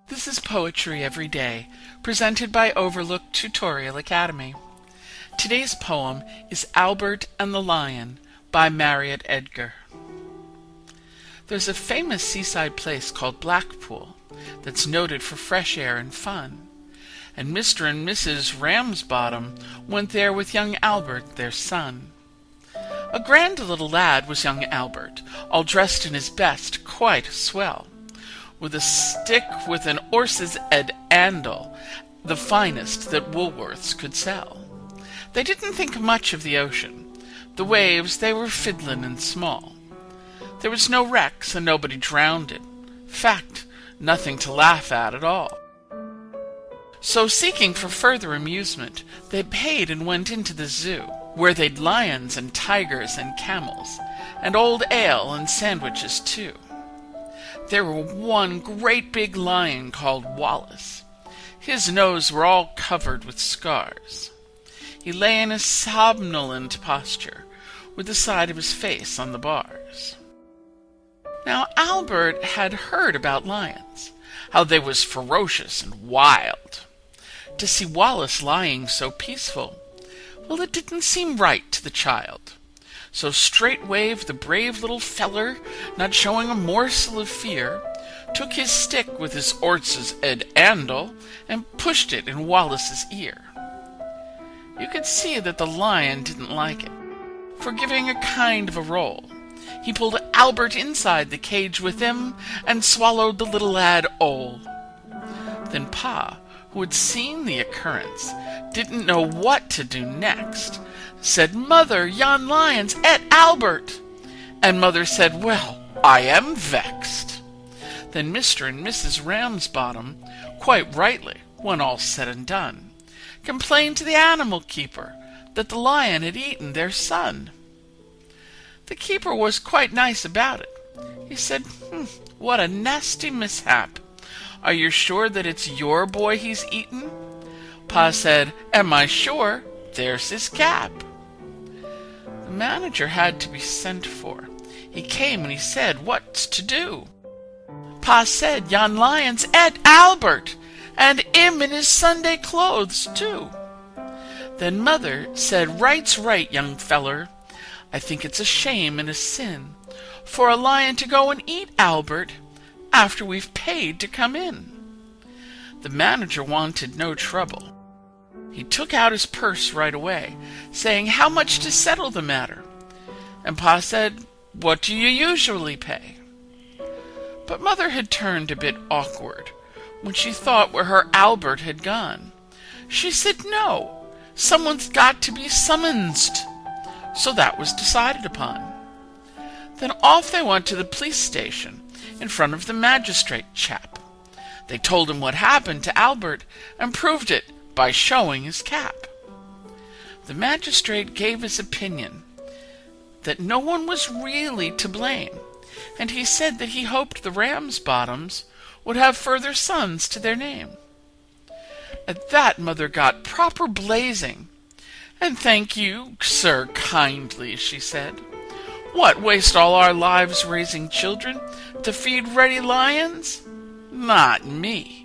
This is Poetry Every Day, presented by Overlook Tutorial Academy. Today's poem is Albert and the Lion by Mariotte Edgar. There's a famous seaside place called Blackpool that's noted for fresh air and fun, and Mr. and Mrs. Ramsbottom went there with young Albert, their son. A grand little lad was young Albert, all dressed in his best, quite swell, with a stick with an 'orse's 'ead 'andle, the finest that Woolworths could sell. They didn't think much of the ocean. The waves, they were fiddlin' and small. There was no wrecks, and nobody drowned it. Fact, nothing to laugh at all. So, seeking for further amusement, they paid and went into the zoo, where they'd lions and tigers and camels, and old ale and sandwiches too. There was one great big lion called Wallace. His nose were all covered with scars. He lay in a somnolent posture, with the side of his face on the bars. Now Albert had heard about lions, how they was ferocious and wild. To see Wallace lying so peaceful, well, it didn't seem right to the child. So straightway the brave little feller, not showing a morsel of fear, took his stick with his 'orse's 'ead 'andle and pushed it in Wallace's ear. You could see that the lion didn't like it, for giving a kind of a roll, he pulled Albert inside the cage with him and swallowed the little lad whole. Then Pa, who had seen the occurrence, didn't know what to do next, said, "Mother, yon lion's et Albert." And Mother said, "Well, I am vexed." Then Mr. and Mrs. Ramsbottom, quite rightly, when all's said and done, complained to the animal keeper that the lion had eaten their son. The keeper was quite nice about it. He said, "What a nasty mishap. Are you sure that it's your boy he's eaten?" Pa said, "Am I sure? There's his cap." The manager had to be sent for. He came and he said, "What's to do?" Pa said, "Yon lion's et Albert, and 'im in his Sunday clothes too." Then Mother said, "Right's right, young feller. I think it's a shame and a sin for a lion to go and eat Albert after we've paid to come in." The manager wanted no trouble. He took out his purse right away, saying how much to settle the matter. And Pa said, "What do you usually pay?" But Mother had turned a bit awkward when she thought where her Albert had gone. She said, "No, someone's got to be summonsed." So that was decided upon. Then off they went to the police station in front of the magistrate chap. They told him what happened to Albert and proved it by showing his cap. The magistrate gave his opinion that no one was really to blame, and he said that he hoped the Ramsbottoms would have further sons to their name. At that Mother got proper blazing. "And thank you, sir, kindly," she said. "What, waste all our lives raising children to feed ready lions? Not me."